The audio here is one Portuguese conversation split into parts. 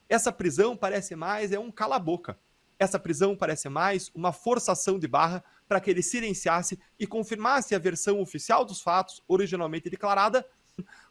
Essa prisão parece mais um cala-boca. Essa prisão parece mais uma forçação de barra para que ele silenciasse e confirmasse a versão oficial dos fatos, originalmente declarada,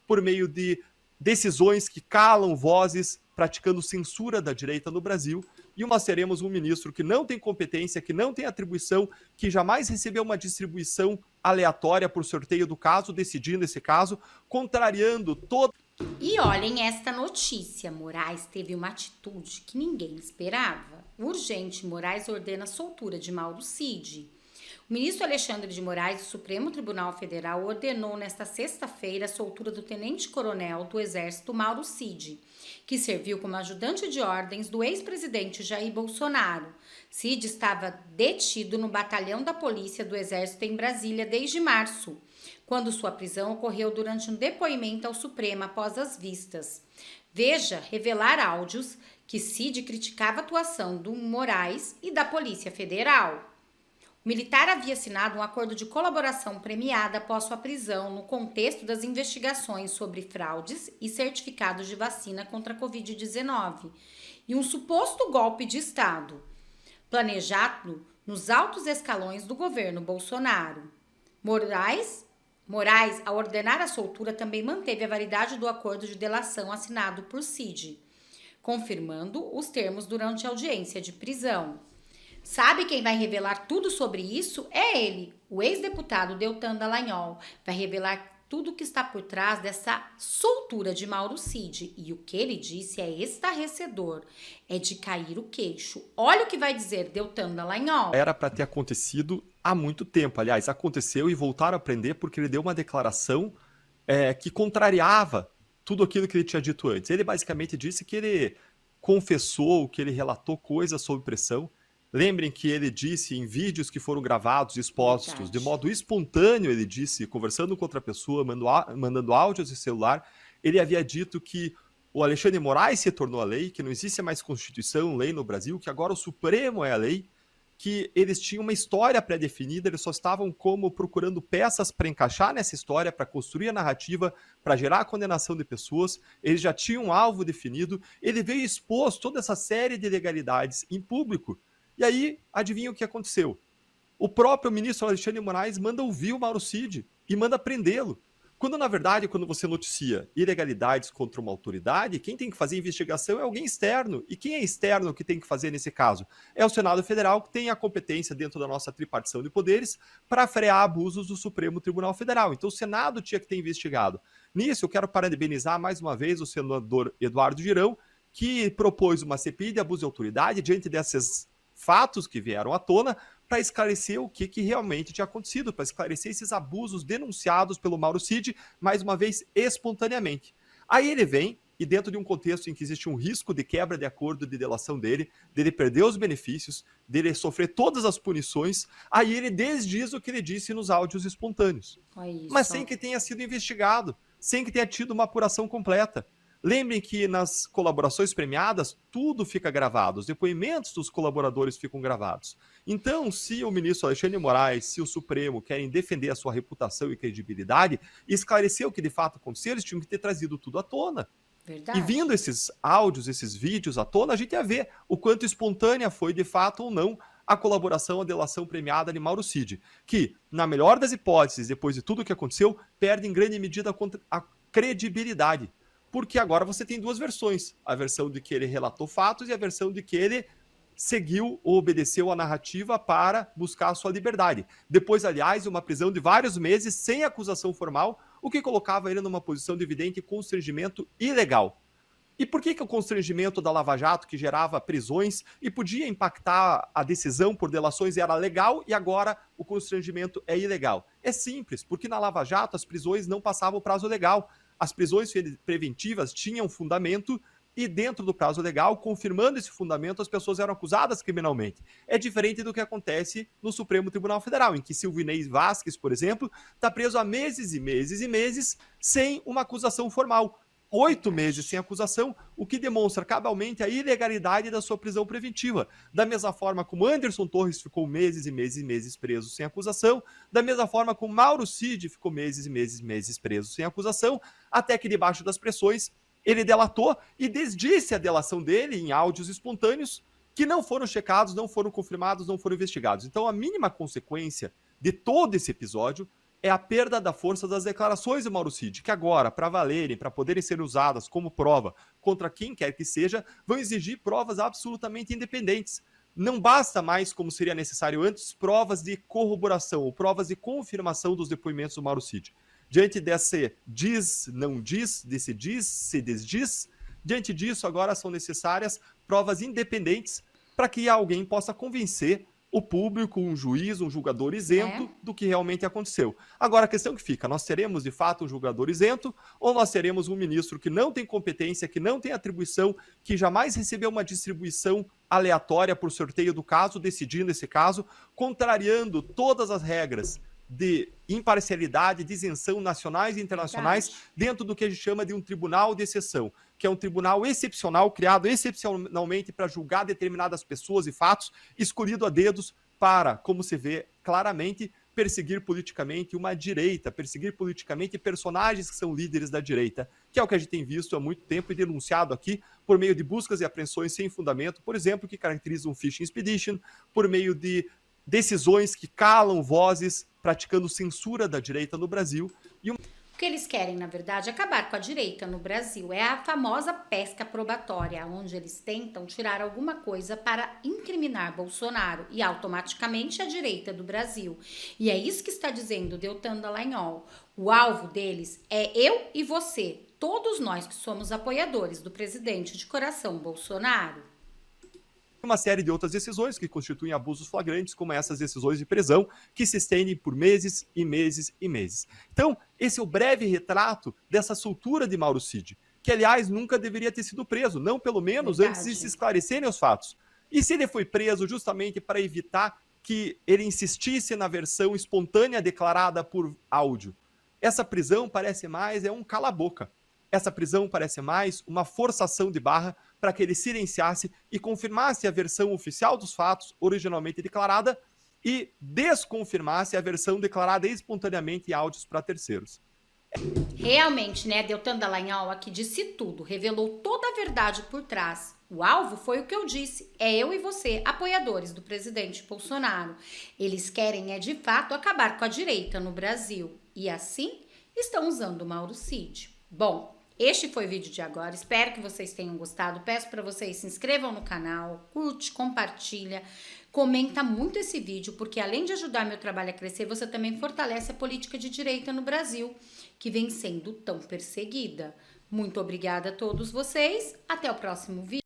por meio de decisões que calam vozes, praticando censura da direita no Brasil, e nós teremos um ministro que não tem competência, que não tem atribuição, que jamais recebeu uma distribuição aleatória por sorteio do caso, decidindo esse caso, contrariando todo... E olhem esta notícia, Moraes teve uma atitude que ninguém esperava. Urgente, Moraes ordena a soltura de Mauro Cid. O ministro Alexandre de Moraes do Supremo Tribunal Federal ordenou nesta sexta-feira a soltura do tenente-coronel do Exército Mauro Cid, que serviu como ajudante de ordens do ex-presidente Jair Bolsonaro. Cid estava detido no batalhão da Polícia do Exército em Brasília desde março, quando sua prisão ocorreu durante um depoimento ao Supremo após as vistas. Veja revelar áudios que Cid criticava a atuação do Moraes e da Polícia Federal. O militar havia assinado um acordo de colaboração premiada após sua prisão no contexto das investigações sobre fraudes e certificados de vacina contra a Covid-19 e um suposto golpe de Estado, planejado nos altos escalões do governo Bolsonaro. Moraes, ao ordenar a soltura, também manteve a validade do acordo de delação assinado por Cid, confirmando os termos durante a audiência de prisão. Sabe quem vai revelar tudo sobre isso? É ele, o ex-deputado Deltan Dallagnol. Vai revelar tudo o que está por trás dessa soltura de Mauro Cid. E o que ele disse é estarrecedor, é de cair o queixo. Olha o que vai dizer Deltan Dallagnol. Era para ter acontecido há muito tempo. Aliás, aconteceu e voltaram a prender porque ele deu uma declaração que contrariava tudo aquilo que ele tinha dito antes. Ele basicamente disse que ele confessou, que ele relatou coisas sob pressão. Lembrem que ele disse em vídeos que foram gravados, expostos, de modo espontâneo, ele disse, conversando com outra pessoa, mandando áudios de celular, ele havia dito que o Alexandre de Moraes se tornou a lei, que não existe mais Constituição, lei no Brasil, que agora o Supremo é a lei, que eles tinham uma história pré-definida, eles só estavam como procurando peças para encaixar nessa história, para construir a narrativa, para gerar a condenação de pessoas, eles já tinham um alvo definido, ele veio expor toda essa série de ilegalidades em público. E aí, adivinha o que aconteceu? O próprio ministro Alexandre de Moraes manda ouvir o Mauro Cid e manda prendê-lo. Quando, na verdade, quando você noticia ilegalidades contra uma autoridade, quem tem que fazer a investigação é alguém externo. E quem é externo que tem que fazer nesse caso? É o Senado Federal, que tem a competência dentro da nossa tripartição de poderes para frear abusos do Supremo Tribunal Federal. Então, o Senado tinha que ter investigado. Nisso, eu quero parabenizar mais uma vez o senador Eduardo Girão, que propôs uma CPI de abuso de autoridade diante dessas fatos que vieram à tona para esclarecer o que realmente tinha acontecido, para esclarecer esses abusos denunciados pelo Mauro Cid, mais uma vez, espontaneamente. Aí ele vem, e dentro de um contexto em que existe um risco de quebra de acordo de delação dele perder os benefícios, dele sofrer todas as punições, aí ele desdiz o que ele disse nos áudios espontâneos. Mas sem que tenha sido investigado, sem que tenha tido uma apuração completa. Lembrem que nas colaborações premiadas, tudo fica gravado, os depoimentos dos colaboradores ficam gravados. Então, se o ministro Alexandre de Moraes, se o Supremo querem defender a sua reputação e credibilidade, e esclarecer o que de fato aconteceu, eles tinham que ter trazido tudo à tona. Verdade. E vindo esses áudios, esses vídeos à tona, a gente ia ver o quanto espontânea foi de fato ou não a colaboração, a delação premiada de Mauro Cid, que, na melhor das hipóteses, depois de tudo o que aconteceu, perde em grande medida a credibilidade. Porque agora você tem duas versões, a versão de que ele relatou fatos e a versão de que ele seguiu ou obedeceu a narrativa para buscar a sua liberdade. Depois, aliás, uma prisão de vários meses sem acusação formal, o que colocava ele numa posição de evidente constrangimento ilegal. E por que o constrangimento da Lava Jato, que gerava prisões e podia impactar a decisão por delações, era legal e agora o constrangimento é ilegal? É simples, porque na Lava Jato as prisões não passavam o prazo legal. As prisões preventivas tinham fundamento e dentro do prazo legal, confirmando esse fundamento, as pessoas eram acusadas criminalmente. É diferente do que acontece no Supremo Tribunal Federal, em que Silvinei Vasquez, por exemplo, está preso há meses e meses e meses sem uma acusação formal. 8 meses sem acusação, o que demonstra cabalmente a ilegalidade da sua prisão preventiva. Da mesma forma como Anderson Torres ficou meses e meses e meses preso sem acusação, da mesma forma como Mauro Cid ficou meses e meses e meses preso sem acusação, até que debaixo das pressões ele delatou e desdisse a delação dele em áudios espontâneos que não foram checados, não foram confirmados, não foram investigados. Então, a mínima consequência de todo esse episódio é a perda da força das declarações do Mauro Cid, que agora, para valerem, para poderem ser usadas como prova contra quem quer que seja, vão exigir provas absolutamente independentes. Não basta mais, como seria necessário antes, provas de corroboração ou provas de confirmação dos depoimentos do Mauro Cid. Diante desse diz, não diz, desse diz, se desdiz, diante disso agora são necessárias provas independentes para que alguém possa convencer o público, um juiz, um julgador isento do que realmente aconteceu. Agora, a questão que fica, nós teremos de fato um julgador isento ou nós teremos um ministro que não tem competência, que não tem atribuição, que jamais recebeu uma distribuição aleatória por sorteio do caso, decidindo esse caso, contrariando todas as regras de imparcialidade, de isenção nacionais e internacionais, dentro do que a gente chama de um tribunal de exceção, que é um tribunal excepcional, criado excepcionalmente para julgar determinadas pessoas e fatos, escolhido a dedos para, como se vê claramente, perseguir politicamente uma direita, perseguir politicamente personagens que são líderes da direita, que é o que a gente tem visto há muito tempo e denunciado aqui por meio de buscas e apreensões sem fundamento, por exemplo, que caracterizam um fishing expedition, por meio de decisões que calam vozes, praticando censura da direita no Brasil. O que eles querem, na verdade, é acabar com a direita no Brasil. É a famosa pesca probatória, onde eles tentam tirar alguma coisa para incriminar Bolsonaro e automaticamente a direita do Brasil. E é isso que está dizendo Deltan Dallagnol. O alvo deles é eu e você, todos nós que somos apoiadores do presidente de coração Bolsonaro. Uma série de outras decisões que constituem abusos flagrantes, como essas decisões de prisão, que se estendem por meses e meses e meses. Então, esse é o breve retrato dessa soltura de Mauro Cid, que, aliás, nunca deveria ter sido preso, não pelo menos antes de se esclarecerem os fatos. E se ele foi preso justamente para evitar que ele insistisse na versão espontânea declarada por áudio? Essa prisão parece mais um cala-boca. Essa prisão parece mais uma forçação de barra para que ele silenciasse e confirmasse a versão oficial dos fatos originalmente declarada e desconfirmasse a versão declarada espontaneamente em áudios para terceiros. Realmente, né, Deltan Dallagnol aqui disse tudo, revelou toda a verdade por trás. O alvo foi o que eu disse, é eu e você, apoiadores do presidente Bolsonaro. Eles querem, de fato, acabar com a direita no Brasil. E assim, estão usando o Mauro Cid. Bom, este foi o vídeo de agora, espero que vocês tenham gostado, peço para vocês se inscrevam no canal, curte, compartilha, comenta muito esse vídeo, porque além de ajudar meu trabalho a crescer, você também fortalece a política de direita no Brasil, que vem sendo tão perseguida. Muito obrigada a todos vocês, até o próximo vídeo.